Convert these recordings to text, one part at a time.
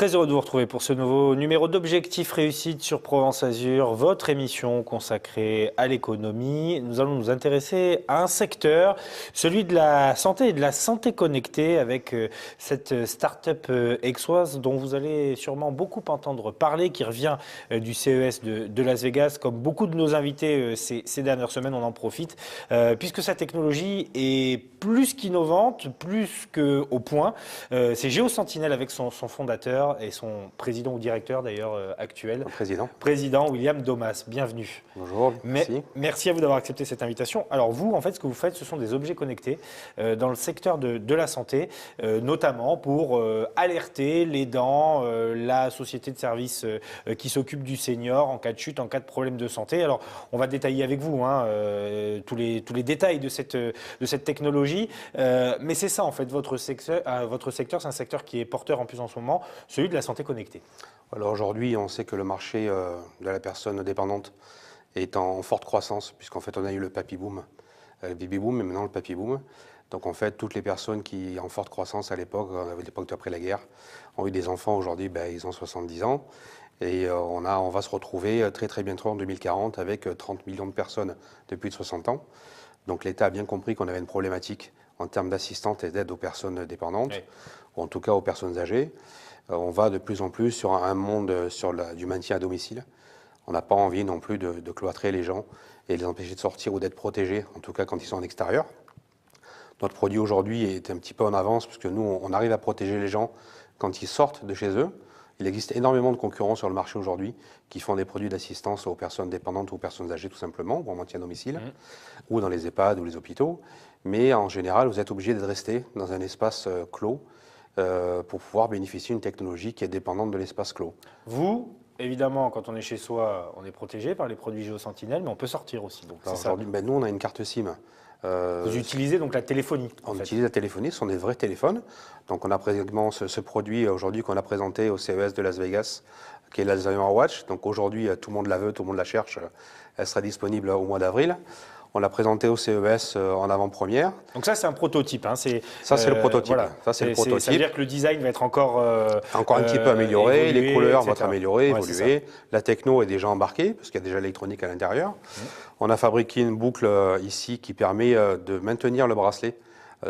Très heureux de vous retrouver pour ce nouveau numéro d'Objectif Réussite sur Provence Azur, votre émission consacrée à l'économie. Nous allons nous intéresser à un secteur, celui de la santé et de la santé connectée, avec cette start-up aixoise dont vous allez sûrement beaucoup entendre parler, qui revient du CES de Las Vegas. Comme beaucoup de nos invités ces dernières semaines, on en profite, puisque sa technologie est plus qu'innovante, plus qu'au point. C'est Géosentinel avec son fondateur et son président ou directeur d'ailleurs actuel. Président William Daumas, bienvenue. Bonjour, merci. Merci à vous d'avoir accepté cette invitation. Alors vous, en fait, ce que vous faites, ce sont des objets connectés dans le secteur de la santé, notamment pour alerter les dents, la société de services qui s'occupe du senior en cas de chute, en cas de problème de santé. Alors on va détailler avec vous tous les détails de cette technologie, mais c'est ça en fait votre secteur, c'est un secteur qui est porteur en plus en ce moment, celui de la santé connectée. Alors aujourd'hui, on sait que le marché de la personne dépendante est en forte croissance, puisqu'en fait on a eu le baby boom et maintenant le papy boom. Donc en fait, toutes les personnes qui en forte croissance à l'époque d'après la guerre, ont eu des enfants aujourd'hui, ils ont 70 ans. Et on va se retrouver très bientôt en 2040 avec 30 millions de personnes de plus de 60 ans. Donc l'État a bien compris qu'on avait une problématique en termes d'assistance et d'aide aux personnes dépendantes, oui, ou en tout cas aux personnes âgées. On va de plus en plus sur un monde du maintien à domicile. On n'a pas envie non plus de cloîtrer les gens et les empêcher de sortir ou d'être protégés, en tout cas quand ils sont en extérieur. Notre produit aujourd'hui est un petit peu en avance, puisque nous, on arrive à protéger les gens quand ils sortent de chez eux. Il existe énormément de concurrents sur le marché aujourd'hui qui font des produits d'assistance aux personnes dépendantes ou aux personnes âgées tout simplement, ou en maintien à domicile, ou dans les EHPAD ou les hôpitaux. Mais en général, vous êtes obligé de rester dans un espace clos pour pouvoir bénéficier d'une technologie qui est dépendante de l'espace clos. Vous, évidemment, quand on est chez soi, on est protégé par les produits Géosentinel, mais on peut sortir aussi. Donc, aujourd'hui, nous, on a une carte SIM. Vous utilisez donc la téléphonie. On utilise la téléphonie, ce sont des vrais téléphones. Donc on a présentement ce produit aujourd'hui qu'on a présenté au CES de Las Vegas, qui est l'Alzheimer Watch. Donc aujourd'hui, tout le monde la veut, tout le monde la cherche. Elle sera disponible au mois d'avril. On l'a présenté au CES en avant-première. Donc ça, c'est un prototype. Hein. Ça, c'est le prototype. Voilà. Ça, c'est le prototype. Ça veut dire que le design va être encore un petit peu amélioré, évolué, les couleurs etc. vont être améliorées, évoluer. La techno est déjà embarquée, parce qu'il y a déjà l'électronique à l'intérieur. On a fabriqué une boucle ici qui permet de maintenir le bracelet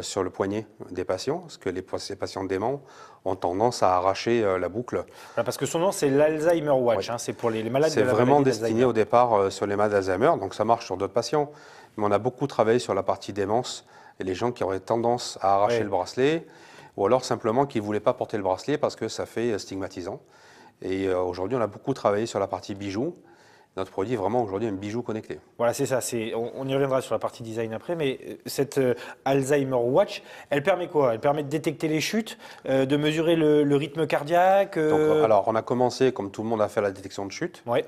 sur le poignet des patients, parce que ces patients déments ont tendance à arracher la boucle. Voilà, parce que son nom, c'est l'Alzheimer Watch, oui. C'est pour les malades de la maladie d'Alzheimer. C'est vraiment destiné au départ sur les malades d'Alzheimer, donc ça marche sur d'autres patients. Mais on a beaucoup travaillé sur la partie démence et les gens qui auraient tendance à arracher le bracelet, ou alors simplement qui ne voulaient pas porter le bracelet parce que ça fait stigmatisant. Et aujourd'hui, on a beaucoup travaillé sur la partie bijoux. Notre produit est vraiment aujourd'hui un bijou connecté. Voilà, c'est ça. On y reviendra sur la partie design après, mais cette Alzheimer Watch, elle permet quoi? Elle permet de détecter les chutes, de mesurer le rythme cardiaque Alors, on a commencé, comme tout le monde, à faire la détection de chute. Ouais.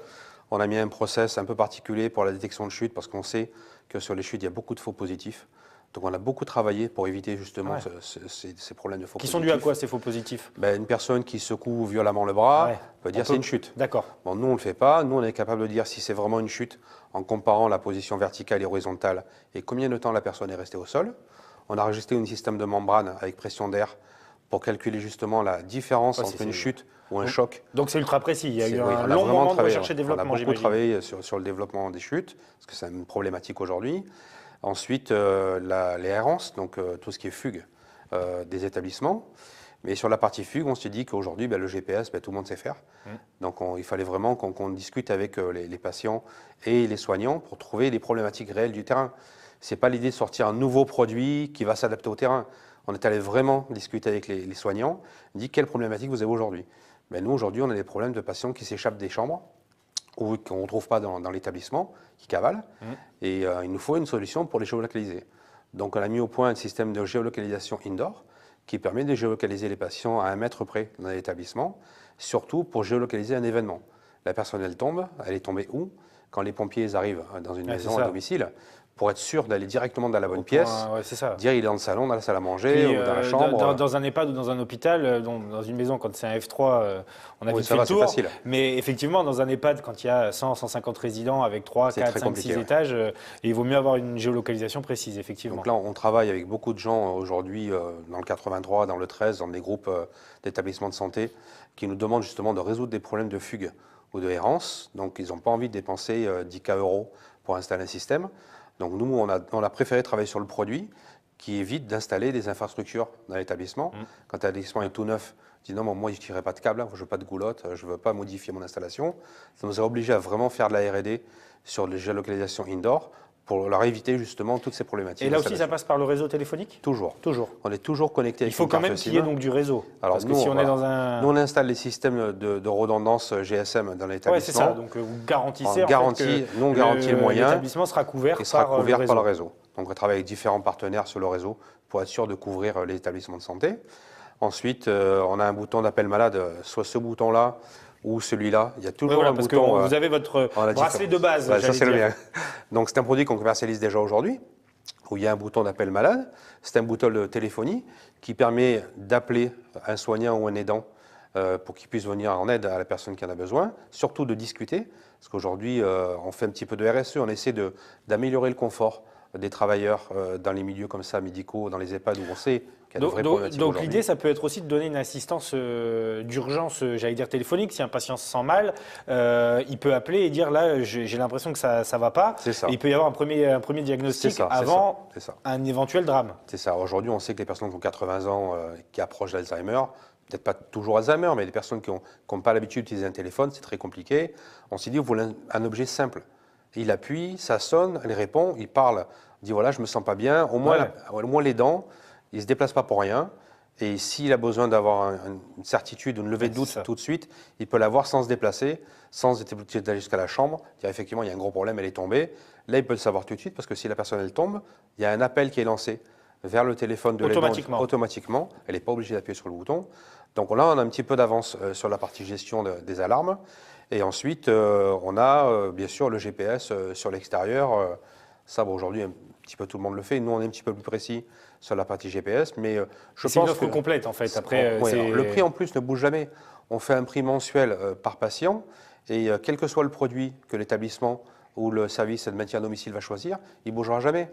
On a mis un process un peu particulier pour la détection de chute parce qu'on sait que sur les chutes, il y a beaucoup de faux positifs. Donc on a beaucoup travaillé pour éviter justement ces problèmes de faux positifs. Qui sont dus à quoi ces faux positifs? Une personne qui secoue violemment le bras peut dire c'est une chute. D'accord. Bon, nous on ne le fait pas. Nous on est capable de dire si c'est vraiment une chute en comparant la position verticale et horizontale et combien de temps la personne est restée au sol. On a rajouté un système de membrane avec pression d'air pour calculer justement la différence entre une chute ou un choc. Donc c'est ultra précis. Il y a eu un long moment de recherche et développement. On a beaucoup travaillé sur le développement des chutes parce que c'est une problématique aujourd'hui. Ensuite, l'errance, donc tout ce qui est fugue des établissements. Mais sur la partie fugue, on s'est dit qu'aujourd'hui, le GPS, tout le monde sait faire. Donc il fallait vraiment qu'on discute avec les patients et les soignants pour trouver les problématiques réelles du terrain. Ce n'est pas l'idée de sortir un nouveau produit qui va s'adapter au terrain. On est allé vraiment discuter avec les soignants, dit quelles problématiques vous avez aujourd'hui. Nous, aujourd'hui, on a des problèmes de patients qui s'échappent des chambres ou qu'on ne trouve pas dans l'établissement, qui cavalent. Et il nous faut une solution pour les géolocaliser. Donc on a mis au point un système de géolocalisation indoor qui permet de géolocaliser les patients à 1 mètre près dans l'établissement, surtout pour géolocaliser un événement. La personne, elle tombe, elle est tombée où? quand les pompiers arrivent dans une maison, c'est à ça. domicile, pour être sûr d'aller directement dans la bonne Au pièce, point, ouais, c'est ça. dire il est dans le salon, dans la salle à manger Puis, ou dans la chambre. dans un EHPAD ou dans un hôpital, dans une maison, quand c'est un F3, on a Oui, vite ça fait va, le c'est tour. facile. Mais effectivement, dans un EHPAD, quand il y a 100, 150 résidents avec 3, C'est 4, très 5, 6 compliqué, ouais. étages, il vaut mieux avoir une géolocalisation précise, effectivement. Donc là, on travaille avec beaucoup de gens aujourd'hui dans le 83, dans le 13, dans des groupes d'établissements de santé qui nous demandent justement de résoudre des problèmes de fugue ou de errance. Donc ils n'ont pas envie de dépenser 10K euros pour installer un système. Donc nous, on a préféré travailler sur le produit qui évite d'installer des infrastructures dans l'établissement. Quand l'établissement est tout neuf, on dit non, moi je ne tirerai pas de câble, je ne veux pas de goulotte, je ne veux pas modifier mon installation. Ça nous a obligés à vraiment faire de la R&D sur les géolocalisations indoor pour leur éviter justement toutes ces problématiques. Et là aussi, ça passe par le réseau téléphonique? Toujours. Toujours. On est toujours connecté Il avec faut une quand carte même qu'il y ait SIM. donc du réseau. Alors Parce que nous, si on est voilà. dans un... Nous, on installe les systèmes de redondance GSM dans Ouais, c'est l'établissement. ça. Donc vous garantissez On en garantit, fait que nous, on garantit le moyen l'établissement sera couvert et sera couvert le par le réseau. réseau. Donc on travaille avec différents partenaires sur le réseau pour être sûr de couvrir les établissements de santé. Ensuite, on a un bouton d'appel malade, soit ce bouton-là ou celui-là. Il y a Ouais, toujours voilà, un parce bouton. que vous avez votre on a bracelet différents. de base, Ouais, ça, j'allais c'est le dire. mien. Donc c'est un produit qu'on commercialise déjà aujourd'hui, où il y a un bouton d'appel malade. C'est un bouton de téléphonie qui permet d'appeler un soignant ou un aidant pour qu'il puisse venir en aide à la personne qui en a besoin, surtout de discuter, parce qu'aujourd'hui, on fait un petit peu de RSE, on essaie d'améliorer le confort des travailleurs dans les milieux comme ça, médicaux, dans les EHPAD où on sait qu'il y a de vraies problématiques Donc aujourd'hui. l'idée, ça peut être aussi de donner une assistance d'urgence, j'allais dire téléphonique. Si un patient se sent mal, il peut appeler et dire là, j'ai l'impression que ça ne va pas. C'est ça. Et il peut y avoir un premier diagnostic C'est ça, avant c'est ça. un éventuel drame. C'est ça. Aujourd'hui, on sait que les personnes qui ont 80 ans, qui approchent l'Alzheimer, peut-être pas toujours Alzheimer, mais des personnes qui n'ont pas l'habitude d'utiliser un téléphone, c'est très compliqué. On s'est dit, vous voulez un objet simple. Il appuie, ça sonne, elle répond, il parle, il dit voilà, je me sens pas bien. Au moins les dents, il se déplace pas pour rien. Et s'il a besoin d'avoir une certitude, une levée de doute tout de suite, il peut l'avoir sans se déplacer, sans être obligé d'aller jusqu'à la chambre. Dire effectivement, il y a un gros problème, elle est tombée. Là, il peut le savoir tout de suite parce que si la personne elle tombe, il y a un appel qui est lancé vers le téléphone de l'aidant automatiquement. Elle n'est pas obligée d'appuyer sur le bouton. Donc là, on a un petit peu d'avance sur la partie gestion des alarmes. Et ensuite, on a bien sûr le GPS sur l'extérieur. Ça, aujourd'hui, un petit peu tout le monde le fait. Nous, on est un petit peu plus précis sur la partie GPS. Mais je pense c'est une offre complète, en fait. Après, le prix, en plus, ne bouge jamais. On fait un prix mensuel par patient. Et quel que soit le produit que l'établissement ou le service de maintien à domicile va choisir, il ne bougera jamais.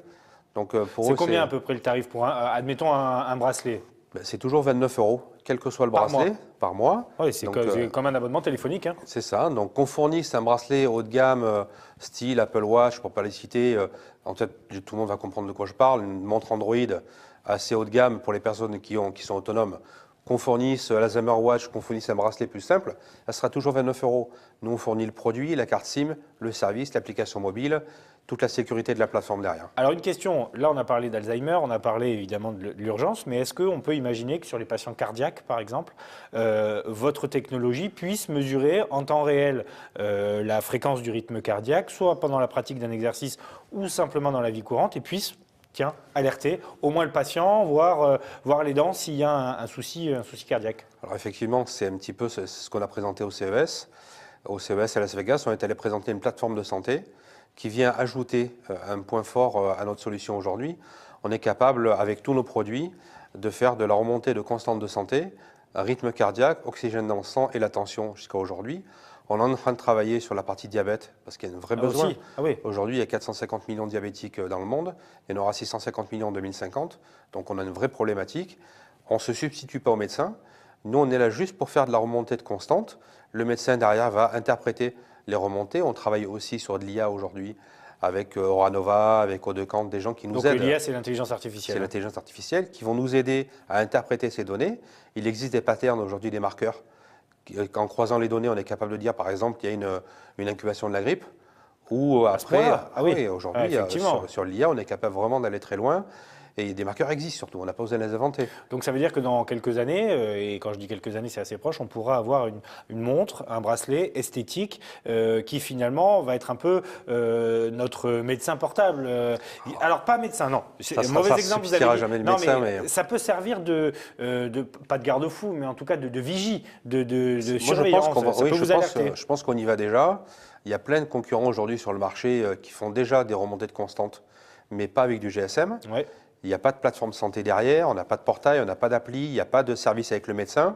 Donc, pour c'est eux, combien à peu près le tarif pour, admettons, un bracelet? C'est toujours 29 €, quel que soit le bracelet, par mois. Oui, c'est comme un abonnement téléphonique. Hein. C'est ça. Donc, qu'on fournisse un bracelet haut de gamme, style Apple Watch, pour ne pas les citer, en fait, tout le monde va comprendre de quoi je parle, une montre Android assez haut de gamme pour les personnes qui sont autonomes, qu'on fournisse l'Alzheimer Watch, qu'on fournisse un bracelet plus simple, ça sera toujours 29 €. Nous, on fournit le produit, la carte SIM, le service, l'application mobile, toute la sécurité de la plateforme derrière. Alors une question, là on a parlé d'Alzheimer, on a parlé évidemment de l'urgence, mais est-ce qu'on peut imaginer que sur les patients cardiaques par exemple, votre technologie puisse mesurer en temps réel la fréquence du rythme cardiaque, soit pendant la pratique d'un exercice ou simplement dans la vie courante, et puisse alerter au moins le patient, voir les dents s'il y a un souci cardiaque? Alors effectivement, c'est un petit peu ce qu'on a présenté au CES. Au CES à Las Vegas, on est allé présenter une plateforme de santé qui vient ajouter un point fort à notre solution aujourd'hui. On est capable, avec tous nos produits, de faire de la remontée de constante de santé, rythme cardiaque, oxygène dans le sang et la tension jusqu'à aujourd'hui. On est en train de travailler sur la partie diabète parce qu'il y a un vrai besoin. Aussi. Ah oui. Aujourd'hui, il y a 450 millions de diabétiques dans le monde. Il y en aura 650 millions en 2050. Donc on a une vraie problématique. On ne se substitue pas aux médecins. Nous, on est là juste pour faire de la remontée de constante. Le médecin derrière va interpréter les remontées. On travaille aussi sur de l'IA aujourd'hui avec Oranova, avec Odecant, des gens qui nous aident. Donc l'IA, c'est l'intelligence artificielle. C'est l'intelligence artificielle qui vont nous aider à interpréter ces données. Il existe des patterns aujourd'hui, des marqueurs. En croisant les données, on est capable de dire, par exemple, qu'il y a une incubation de la grippe. Ou après, aujourd'hui, sur l'IA, on est capable vraiment d'aller très loin. Et des marqueurs existent surtout, on n'a pas besoin de les inventer. Donc ça veut dire que dans quelques années, et quand je dis quelques années, c'est assez proche, on pourra avoir une montre, un bracelet esthétique qui finalement va être un peu notre médecin portable. Alors pas médecin, non. C'est un mauvais exemple. Vous avez dit. Jamais le Non, médecin, mais ça peut servir pas de garde-fou, mais en tout cas de vigie, de Moi, surveillance. Je pense qu'on y va déjà. Il y a plein de concurrents aujourd'hui sur le marché qui font déjà des remontées de constantes, mais pas avec du GSM. Ouais. Il n'y a pas de plateforme santé derrière, on n'a pas de portail, on n'a pas d'appli, il n'y a pas de service avec le médecin.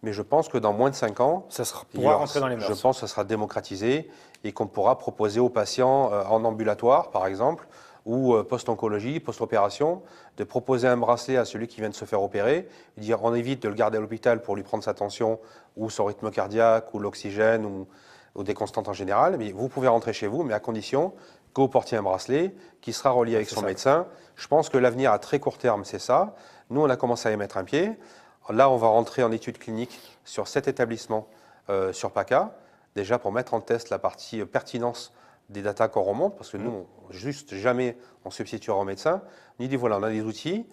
Mais je pense que dans moins de 5 ans, ça pourra rentrer dans les mœurs. Je pense que ça sera démocratisé et qu'on pourra proposer aux patients en ambulatoire, par exemple, ou post-oncologie, post-opération, de proposer un bracelet à celui qui vient de se faire opérer, et dire on évite de le garder à l'hôpital pour lui prendre sa tension ou son rythme cardiaque ou l'oxygène ou des constantes en général, mais vous pouvez rentrer chez vous, mais à condition que vous portiez un bracelet qui sera relié avec son médecin. Je pense que l'avenir à très court terme, c'est ça. Nous, on a commencé à y mettre un pied. Là, on va rentrer en études cliniques sur 7 établissements sur PACA, déjà pour mettre en test la partie pertinence des datas qu'on remonte, parce que nous, juste jamais on substituera au médecin. On dit voilà, on a des outils,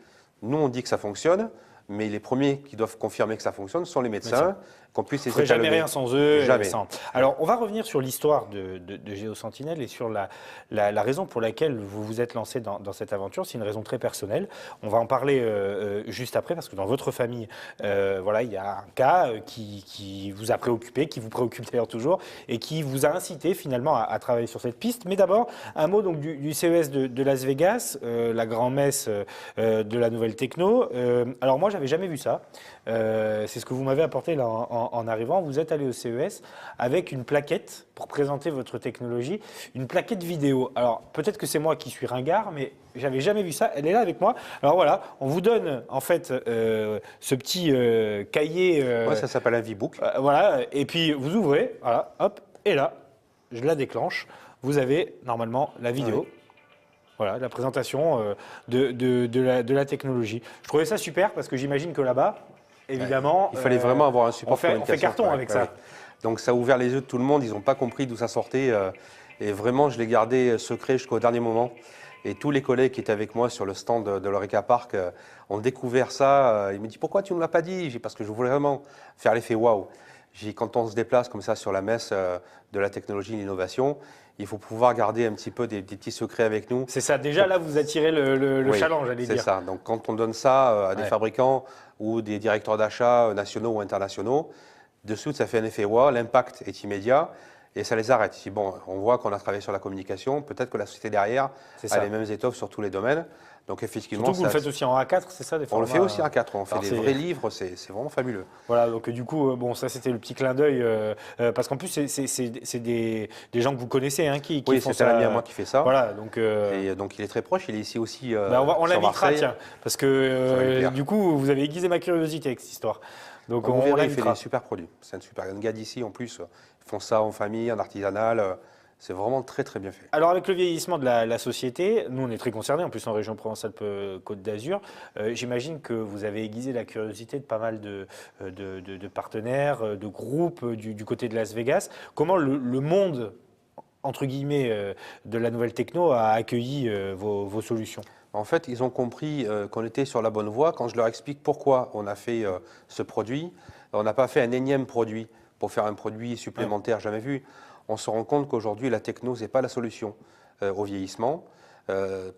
nous on dit que ça fonctionne, mais les premiers qui doivent confirmer que ça fonctionne sont les médecins, qu'on puisse les évaluer. Jamais rien sans eux. Jamais. Alors, on va revenir sur l'histoire de GeoSentinel et sur la raison pour laquelle vous vous êtes lancé dans cette aventure. C'est une raison très personnelle. On va en parler juste après, parce que dans votre famille, voilà, il y a un cas qui vous a préoccupé, qui vous préoccupe d'ailleurs toujours, et qui vous a incité finalement à travailler sur cette piste. Mais d'abord, un mot donc, du CES de Las Vegas, la grand-messe de la nouvelle techno. Alors moi, j'avais jamais vu ça. C'est ce que vous m'avez apporté là en arrivant. Vous êtes allé au CES avec une plaquette pour présenter votre technologie, une plaquette vidéo. Alors peut-être que c'est moi qui suis ringard, mais j'avais jamais vu ça. Elle est là avec moi. Alors voilà, on vous donne en fait ce petit cahier. Ouais, ça s'appelle un V-Book. Voilà, et puis vous ouvrez, voilà, hop, et là, je la déclenche. Vous avez normalement la vidéo. Oui. Voilà, la présentation de la technologie. Je trouvais ça super parce que j'imagine que là-bas, évidemment, il fallait vraiment avoir un support on fait carton avec ça. Donc ça a ouvert les yeux de tout le monde, ils n'ont pas compris d'où ça sortait. Et vraiment, je l'ai gardé secret jusqu'au dernier moment. Et tous les collègues qui étaient avec moi sur le stand de l'Eureka Park ont découvert ça. Ils me disent « Pourquoi tu ne l'as pas dit ?» Parce que je voulais vraiment faire l'effet « waouh ». Quand on se déplace comme ça sur la messe de la technologie et de l'innovation, il faut pouvoir garder un petit peu des petits secrets avec nous. C'est ça, déjà là vous attirez le challenge, j'allais dire. C'est ça, donc quand on donne ça à des fabricants ou des directeurs d'achat nationaux ou internationaux, dessous ça fait un effet wow, l'impact est immédiat et ça les arrête. Si, bon, on voit qu'on a travaillé sur la communication, peut-être que la société derrière a les mêmes étoffes sur tous les domaines. Donc effectivement, surtout que vous le faites aussi en A4, c'est ça des formats, on le fait aussi en A4, on fait des vrais livres, c'est vraiment fabuleux. Voilà, donc du coup, bon, ça c'était le petit clin d'œil, parce qu'en plus c'est des gens que vous connaissez qui oui, font ça. Oui, c'est un ami à moi qui fait ça. Voilà, donc, et donc il est très proche, il est ici aussi on l'invitera, tiens, parce que du coup, vous avez aiguisé ma curiosité avec cette histoire. Donc on verra, il fait des super produits. C'est un super gars d'ici en plus, ils font ça en famille, en artisanal. C'est vraiment très très bien fait. Alors avec le vieillissement de la société, nous on est très concernés, en plus en région Provence-Alpes-Côte d'Azur, j'imagine que vous avez aiguisé la curiosité de pas mal de partenaires, de groupes du côté de Las Vegas. Comment le monde, entre guillemets, de la nouvelle techno a accueilli vos solutions ? En fait, ils ont compris qu'on était sur la bonne voie. Quand je leur explique pourquoi on a fait ce produit, on n'a pas fait un énième produit pour faire un produit supplémentaire jamais vu. On se rend compte qu'aujourd'hui, la techno, ce n'est pas la solution au vieillissement,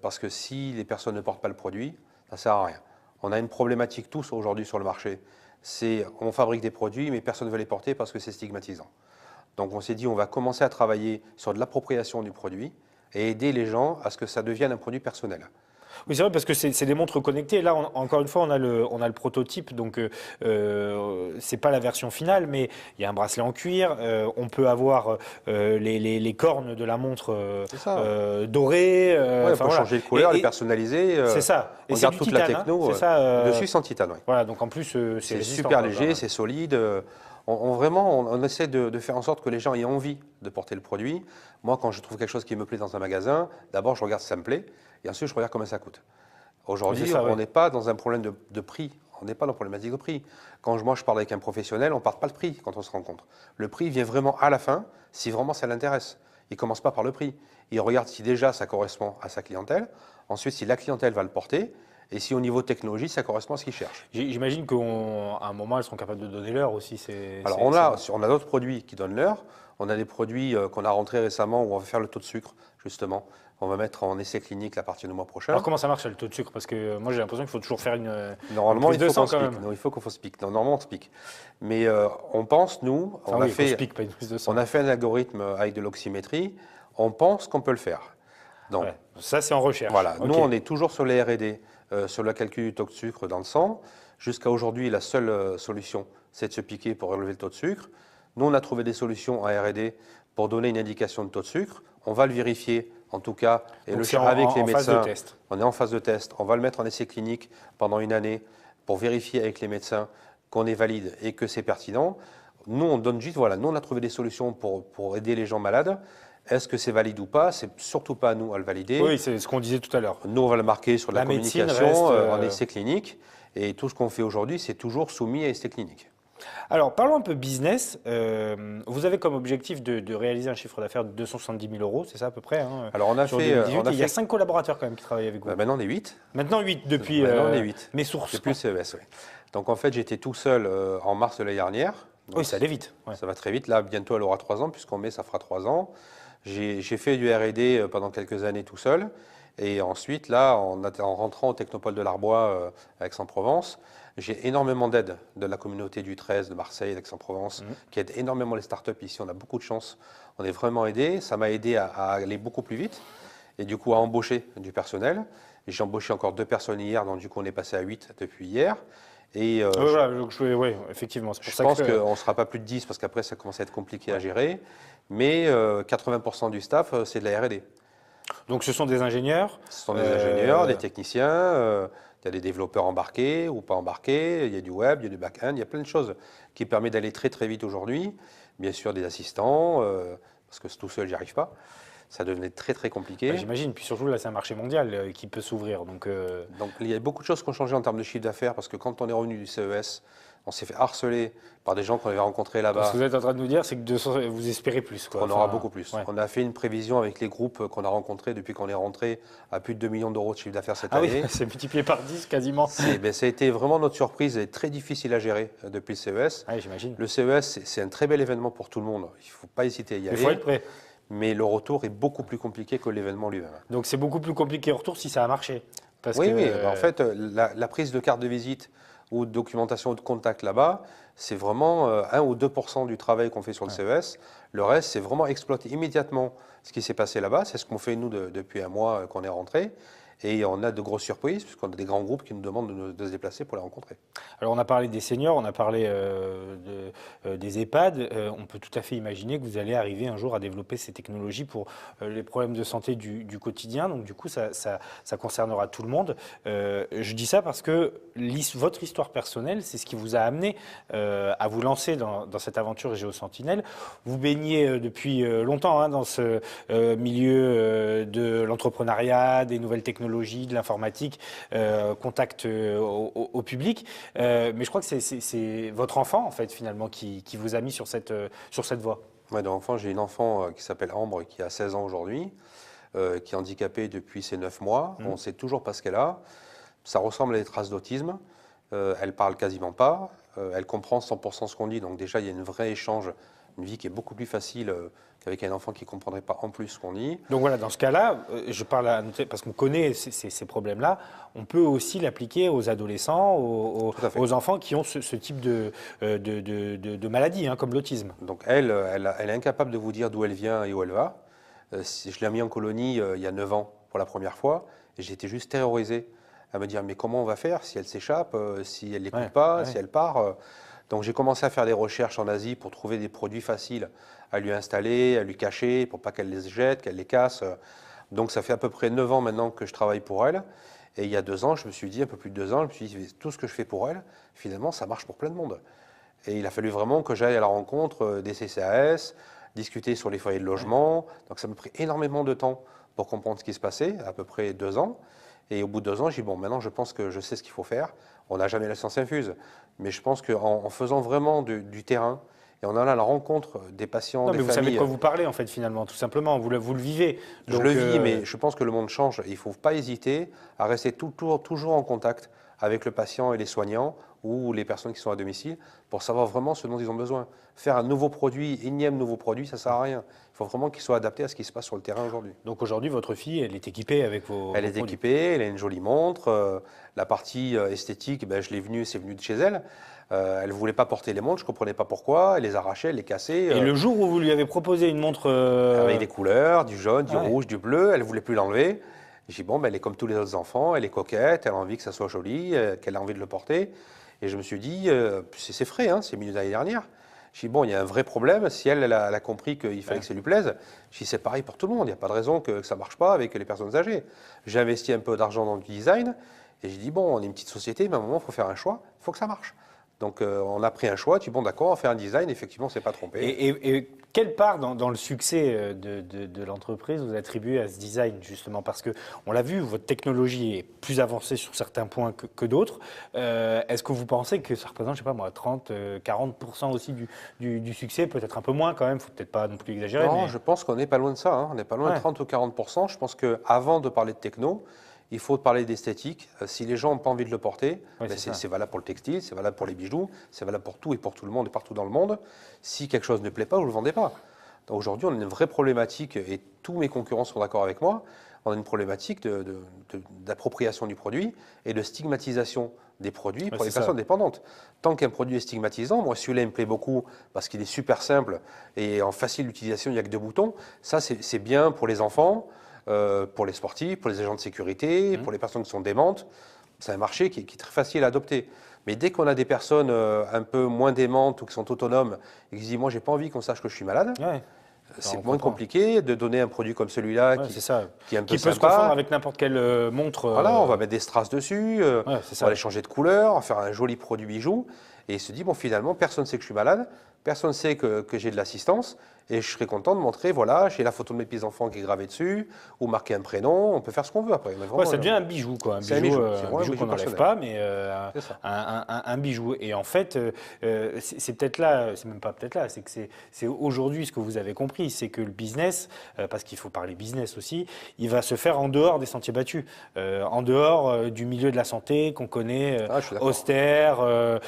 parce que si les personnes ne portent pas le produit, ça ne sert à rien. On a une problématique tous aujourd'hui sur le marché, c'est on fabrique des produits, mais personne ne veut les porter parce que c'est stigmatisant. Donc on s'est dit, on va commencer à travailler sur de l'appropriation du produit et aider les gens à ce que ça devienne un produit personnel. Oui, c'est vrai, parce que c'est des montres connectées. Là, encore une fois, on a le prototype, donc c'est pas la version finale, mais il y a un bracelet en cuir. On peut avoir les cornes de la montre dorées. On peut changer de couleur, les personnaliser. C'est ça. On garde toute la techno dessus sans titane. Ouais. Voilà, donc en plus, c'est super léger, c'est solide. On essaie de faire en sorte que les gens aient envie de porter le produit. Moi, quand je trouve quelque chose qui me plaît dans un magasin, d'abord, je regarde si ça me plaît. Et ensuite, je regarde combien ça coûte. Aujourd'hui, on n'est pas dans un problème de prix. On n'est pas dans la problématique de prix. Quand moi, je parle avec un professionnel, on ne parle pas de prix quand on se rencontre. Le prix vient vraiment à la fin, si vraiment ça l'intéresse. Il ne commence pas par le prix. Il regarde si déjà ça correspond à sa clientèle. Ensuite, si la clientèle va le porter. Et si au niveau technologie, ça correspond à ce qu'ils cherchent. J'imagine qu'à un moment, elles seront capables de donner l'heure aussi. Alors, on a d'autres produits qui donnent l'heure. On a des produits qu'on a rentrés récemment où on va faire le taux de sucre, justement. On va mettre en essai clinique à partir du mois prochain. Alors, comment ça marche le taux de sucre? Parce que moi, j'ai l'impression qu'il faut toujours faire Normalement, prise de sang quand même. Non, il faut qu'on se pique. Normalement, on se pique. Mais on pense, nous, Enfin, oui, faut se pique, pas une prise de sang. on a fait un algorithme avec de l'oxymétrie. On pense qu'on peut le faire. Donc, Ouais. Ça, c'est en recherche. voilà. Ok. Nous, on est toujours sur les R&D, sur le calcul du taux de sucre dans le sang. Jusqu'à aujourd'hui, la seule solution, c'est de se piquer pour relever le taux de sucre. Nous, on a trouvé des solutions en R&D pour donner une indication de taux de sucre. On va le vérifier, en tout cas, et Donc, le c'est faire avec les en phase médecins. de test. On est en phase de test. On va le mettre en essai clinique pendant une année pour vérifier avec les médecins qu'on est valide et que c'est pertinent. Nous, on donne juste, voilà, nous, on a trouvé des solutions pour aider les gens malades. Est-ce que c'est valide ou pas? C'est surtout pas à nous à le valider. Oui, c'est ce qu'on disait tout à l'heure. Nous, on va le marquer sur la médecine communication reste, en essai clinique. Et tout ce qu'on fait aujourd'hui, c'est toujours soumis à essai clinique. Alors, parlons un peu business. Vous avez comme objectif de réaliser un chiffre d'affaires de 270 000 euros, c'est ça à peu près Alors, on a sur fait. 2018. Il y a 5 collaborateurs quand même qui travaillent avec vous. Maintenant, on est 8. Maintenant 8 depuis Maintenant, on est 8. mes sources. Depuis le CES, oui. Donc, en fait, j'étais tout seul en mars de l'année dernière. Donc, Oui, ça allait vite. Ouais. ça va très vite. Là, bientôt, elle aura 3 ans, puisqu'en mai, ça fera 3 ans. J'ai fait du R&D pendant quelques années tout seul. Et ensuite, là, en rentrant au Technopole de l'Arbois à Aix-en-Provence, j'ai énormément d'aide de la communauté du 13, de Marseille, d'Aix-en-Provence, qui aide énormément les startups ici. On a beaucoup de chance. On est vraiment aidé. Ça m'a aidé à aller beaucoup plus vite et du coup à embaucher du personnel. J'ai embauché encore 2 personnes hier, donc du coup on est passé à 8 depuis hier. Et Voilà, donc oui, effectivement. C'est pour je ça pense que qu'on ne sera pas plus de 10 parce qu'après ça commence à être compliqué à gérer. Mais 80% du staff, c'est de la R&D. donc ce sont des ingénieurs. Ce sont des ingénieurs, des techniciens, il y a des développeurs embarqués ou pas embarqués, il y a du web, il y a du back-end, il y a plein de choses qui permettent d'aller très très vite aujourd'hui. Bien sûr des assistants, parce que tout seul, j'y arrive pas. Ça devenait très très compliqué. Bah, j'imagine. Puis surtout là, c'est un marché mondial qui peut s'ouvrir. Donc Il y a beaucoup de choses qui ont changé en termes de chiffre d'affaires parce que quand on est revenu du CES, on s'est fait harceler par des gens qu'on avait rencontrés là-bas. ce que vous êtes en train de nous dire, c'est que vous espérez plus. Quoi. On aura beaucoup plus. Ouais. On a fait une prévision avec les groupes qu'on a rencontrés depuis qu'on est rentré à plus de 2 millions d'euros de chiffre d'affaires cette Ah année. oui, c'est multiplié par 10 quasiment. Ça a été vraiment notre surprise et très difficile à gérer depuis le CES. Oui, j'imagine. Le CES, c'est un très bel événement pour tout le monde. Il ne faut pas hésiter à y Il aller. faut être prêt. Mais le retour est beaucoup plus compliqué que l'événement lui-même. Donc c'est beaucoup plus compliqué au retour si ça a marché. Parce Oui, que, oui. En fait, la prise de carte de visite ou de documentation ou de contact là-bas, c'est vraiment 1 ou 2% du travail qu'on fait sur le CES. Le reste, c'est vraiment exploiter immédiatement ce qui s'est passé là-bas. C'est ce qu'on fait nous depuis un mois qu'on est rentré. Et on a de grosses surprises, puisqu'on a des grands groupes qui nous demandent de se déplacer pour les rencontrer. Alors on a parlé des seniors, on a parlé des EHPAD. On peut tout à fait imaginer que vous allez arriver un jour à développer ces technologies pour les problèmes de santé du quotidien. Donc du coup, ça concernera tout le monde. Je dis ça parce que votre histoire personnelle, c'est ce qui vous a amené à vous lancer dans cette aventure GeoSentinel. Vous baignez depuis longtemps dans ce milieu de l'entrepreneuriat, des nouvelles technologies, de l'informatique, contact au public. Mais je crois que c'est votre enfant, en fait, finalement, qui vous a mis sur cette voie. Moi, d'enfant, j'ai une enfant qui s'appelle Ambre, qui a 16 ans aujourd'hui, qui est handicapée depuis ses 9 mois. On ne sait toujours pas ce qu'elle a. Ça ressemble à des traces d'autisme. Elle parle quasiment pas. Elle comprend 100% ce qu'on dit. Donc déjà, il y a un vrai échange, une vie qui est beaucoup plus facile qu'avec un enfant qui ne comprendrait pas en plus ce qu'on dit. Donc voilà, dans ce cas-là, je parle parce qu'on connaît ces problèmes-là, on peut aussi l'appliquer aux adolescents, aux enfants qui ont ce type de maladie, comme l'autisme. Donc elle est incapable de vous dire d'où elle vient et où elle va. Je l'ai mis en colonie il y a 9 ans pour la première fois, et j'étais juste terrorisé à me dire mais comment on va faire si elle s'échappe, si elle n'écoute pas, si elle part. Donc j'ai commencé à faire des recherches en Asie pour trouver des produits faciles à lui installer, à lui cacher, pour pas qu'elle les jette, qu'elle les casse. Donc ça fait à peu près 9 ans maintenant que je travaille pour elle. Et il y a 2 ans, je me suis dit, un peu plus de 2 ans, je me suis dit, tout ce que je fais pour elle, finalement, ça marche pour plein de monde. Et il a fallu vraiment que j'aille à la rencontre des CCAS, discuter sur les foyers de logement. Donc ça m'a pris énormément de temps pour comprendre ce qui se passait, à peu près 2 ans. Et au bout de 2 ans, j'ai dit, bon, maintenant, je pense que je sais ce qu'il faut faire. On n'a jamais la science infuse. Mais je pense qu'en faisant vraiment du terrain, et on a la rencontre des patients, Non, des mais vous savez de familles. quoi vous parlez, en fait, finalement, tout simplement. Vous le vivez. Je le vis, mais je pense que le monde change. Il ne faut pas hésiter à rester toujours en contact avec le patient et les soignants ou les personnes qui sont à domicile pour savoir vraiment ce dont ils ont besoin. Faire un nouveau produit, énième nouveau produit, ça ne sert à rien. Il faut vraiment qu'il soit adapté à ce qui se passe sur le terrain aujourd'hui. Donc aujourd'hui, votre fille, elle est équipée avec Elle vos est produits. équipée, elle a une jolie montre. La partie esthétique, ben, c'est venu de chez elle. Elle ne voulait pas porter les montres, je ne comprenais pas pourquoi. Elle les arrachait, elle les cassait. Et le jour où vous lui avez proposé une montre... Avec des couleurs, du jaune, du Ouais. rouge, du bleu, elle ne voulait plus l'enlever. J'ai dit, bon, ben, elle est comme tous les autres enfants, elle est coquette, elle a envie que ça soit joli, qu'elle a envie de le porter. Et je me suis dit, c'est frais, hein, c'est milieu d'année dernière. J'ai dit, bon, il y a un vrai problème. Si elle a compris qu'il fallait que ça lui plaise, j'ai dit, c'est pareil pour tout le monde. Il n'y a pas de raison que ça ne marche pas avec les personnes âgées. J'ai investi un peu d'argent dans le design et j'ai dit, bon, on est une petite société, mais à un moment, il faut faire un choix, il faut que ça marche. Donc, on a pris un choix. Tu dis, bon, d'accord, on va faire un design. Effectivement, on ne s'est pas trompé. Et quelle part dans le succès de l'entreprise vous attribuez à ce design, justement? Parce qu'on l'a vu, votre technologie est plus avancée sur certains points que d'autres. Est-ce que vous pensez que ça représente, je sais pas moi, 30, 40% aussi du succès? Peut-être un peu moins quand même, il ne faut peut-être pas non plus exagérer. Non, Mais... je pense qu'on n'est pas loin de ça. Hein. On n'est pas loin de Ouais. 30 ou 40%. Je pense qu'avant de parler de techno, il faut parler d'esthétique. Si les gens n'ont pas envie de le porter, Ouais, ben c'est ça. c'est valable pour le textile, c'est valable pour les bijoux, c'est valable pour tout et pour tout le monde et partout dans le monde. Si quelque chose ne plaît pas, vous ne le vendez pas. Donc aujourd'hui, on a une vraie problématique, et tous mes concurrents sont d'accord avec moi, on a une problématique d'appropriation du produit et de stigmatisation des produits pour Ouais, les c'est ça. personnes dépendantes. Tant qu'un produit est stigmatisant, moi celui-là il me plaît beaucoup parce qu'il est super simple et en facile d'utilisation, il n'y a que 2 boutons. Ça c'est bien pour les enfants, pour les sportifs, pour les agents de sécurité, pour les personnes qui sont démentes. C'est un marché qui est très facile à adopter. Mais dès qu'on a des personnes un peu moins démentes ou qui sont autonomes et qui se disent moi j'ai pas envie qu'on sache que je suis malade, Ouais. c'est on moins comprend. compliqué de donner un produit comme celui-là Ouais, c'est ça. qui est un peu Qui peut se sympa. confondre avec n'importe quelle montre. Voilà, on va mettre des strass dessus, Ouais, c'est on ça. va les changer de couleur, on va faire un joli produit bijou. Et il se dit, bon, finalement, personne ne sait que je suis malade, personne ne sait que j'ai de l'assistance, et je serais content de montrer, voilà, j'ai la photo de mes petits-enfants qui est gravée dessus, ou marquer un prénom, on peut faire ce qu'on veut après. Mais Ouais, vraiment, ça devient un bijou, quoi. c'est un bijou, c'est Un vraiment un bijou bijou qu'on n'enlève personnel. pas, mais C'est ça. un bijou. Et en fait, c'est peut-être là, c'est même pas peut-être là, c'est que c'est aujourd'hui ce que vous avez compris, c'est que le business, parce qu'il faut parler business aussi, il va se faire en dehors des sentiers battus, en dehors du milieu de la santé qu'on connaît, Ah, je suis d'accord. austère,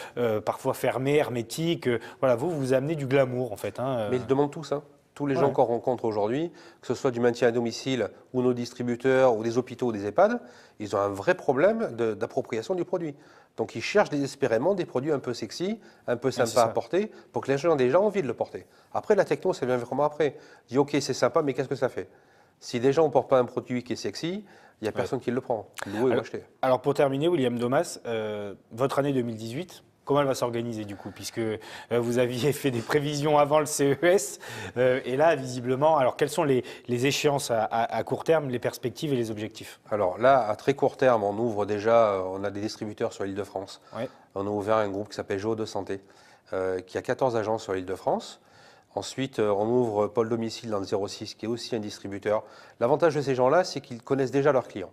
parfois fermé, hermétique. Voilà, vous amenez du glamour, en fait. Hein, Mais ils demandent tout ça. Tous les Ouais. gens qu'on rencontre aujourd'hui, que ce soit du maintien à domicile ou nos distributeurs ou des hôpitaux ou des EHPAD, ils ont un vrai problème d'appropriation du produit. Donc ils cherchent désespérément des produits un peu sexy, un peu c'est sympas à ça. porter, pour que les gens aient déjà envie de le porter. Après, la techno, ça vient vraiment après. Je dis, OK, c'est sympa, mais qu'est-ce que ça fait? Si les gens ne portent pas un produit qui est sexy, il n'y a personne qui le prend. Louer ou acheter. Alors pour terminer, William Domas, votre année 2018, comment elle va s'organiser du coup? Puisque vous aviez fait des prévisions avant le CES, et là visiblement, alors quelles sont les échéances à court terme, les perspectives et les objectifs? Alors là, à très court terme, on ouvre déjà, on a des distributeurs sur l'Île-de-France. Ouais. On a ouvert un groupe qui s'appelle Géo de Santé, qui a 14 agences sur l'Île-de-France. Ensuite, on ouvre Pôle Domicile dans le 06, qui est aussi un distributeur. L'avantage de ces gens-là, c'est qu'ils connaissent déjà leurs clients.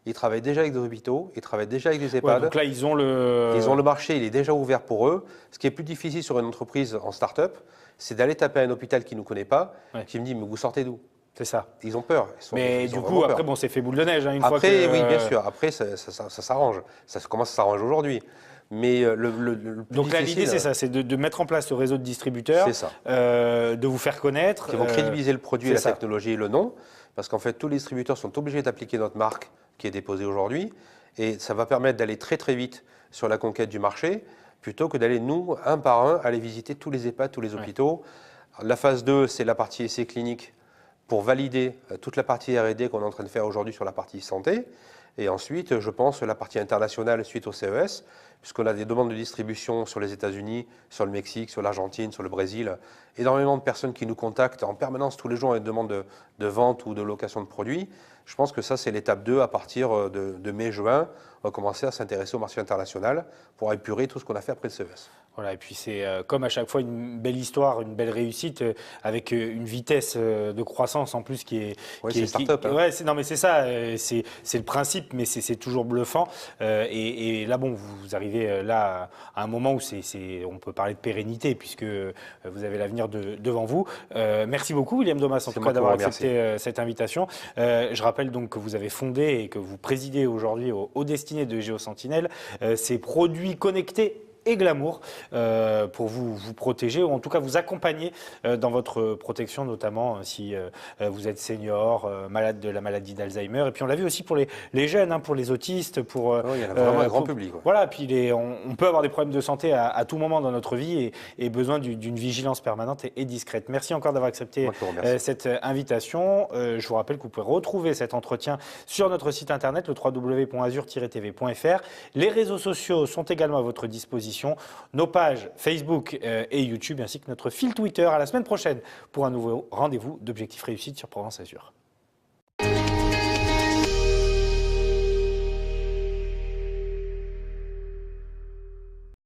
Ils travaillent déjà avec des hôpitaux, ils travaillent déjà avec des Ouais, EHPAD. donc là ils ont le... Ils ont le marché, il est déjà ouvert pour eux. Ce qui est plus difficile sur une entreprise en start-up, c'est d'aller taper à un hôpital qui ne nous connaît pas, Ouais. qui me dit, mais vous sortez d'où? C'est ça. Ils ont peur. Mais ils du ont coup, vraiment après, peur. bon, c'est fait boule de neige, hein, une fois Après, que... oui, bien sûr. Après, ça s'arrange. Ça commence à s'arranger aujourd'hui. Mais le plus Donc là, difficile, l'idée, c'est ça, c'est de mettre en place ce réseau de distributeurs, c'est ça. de vous faire connaître. Qui vont crédibiliser le produit, c'est la ça. technologie et le nom. Parce qu'en fait, tous les distributeurs sont obligés d'appliquer notre marque qui est déposée aujourd'hui. Et ça va permettre d'aller très très vite sur la conquête du marché, plutôt que d'aller, nous, un par un, aller visiter tous les EHPAD, tous les hôpitaux. La phase 2, c'est la partie essai clinique pour valider toute la partie R&D qu'on est en train de faire aujourd'hui sur la partie santé. Et ensuite, je pense, la partie internationale suite au CES, puisqu'on a des demandes de distribution sur les États-Unis, sur le Mexique, sur l'Argentine, sur le Brésil. Énormément de personnes qui nous contactent en permanence tous les jours avec des demandes de vente ou de location de produits. Je pense que ça, c'est l'étape 2 à partir de mai-juin. On va commencer à s'intéresser au marché international pour épurer tout ce qu'on a fait après le CES. Voilà, et puis c'est comme à chaque fois une belle histoire, une belle réussite avec une vitesse de croissance en plus qui est. Oui, qui c'est est- qui- start-up. Hein. Ouais, non mais c'est ça, c'est le principe, mais c'est toujours bluffant. Et là, bon, vous arrivez là à un moment où on peut parler de pérennité puisque vous avez l'avenir devant vous. Merci beaucoup, William Domas, en tout cas d'avoir accepté cette invitation. Je rappelle donc que vous avez fondé et que vous présidez aujourd'hui aux destinées de Géosentinelle ces produits connectés et glamour pour vous protéger ou en tout cas vous accompagner dans votre protection, notamment si vous êtes senior, malade de la maladie d'Alzheimer. Et puis on l'a vu aussi pour les jeunes, hein, pour les autistes, pour il y en a vraiment un grand public. Ouais. Voilà, puis on peut avoir des problèmes de santé à tout moment dans notre vie et besoin d'une vigilance permanente et discrète. Merci encore d'avoir accepté cette invitation. Je vous rappelle que vous pouvez retrouver cet entretien sur notre site internet, le www.azur-tv.fr. Les réseaux sociaux sont également à votre disposition. Nos pages Facebook et YouTube, ainsi que notre fil Twitter. À la semaine prochaine pour un nouveau rendez-vous d'Objectif Réussite sur Provence Azur.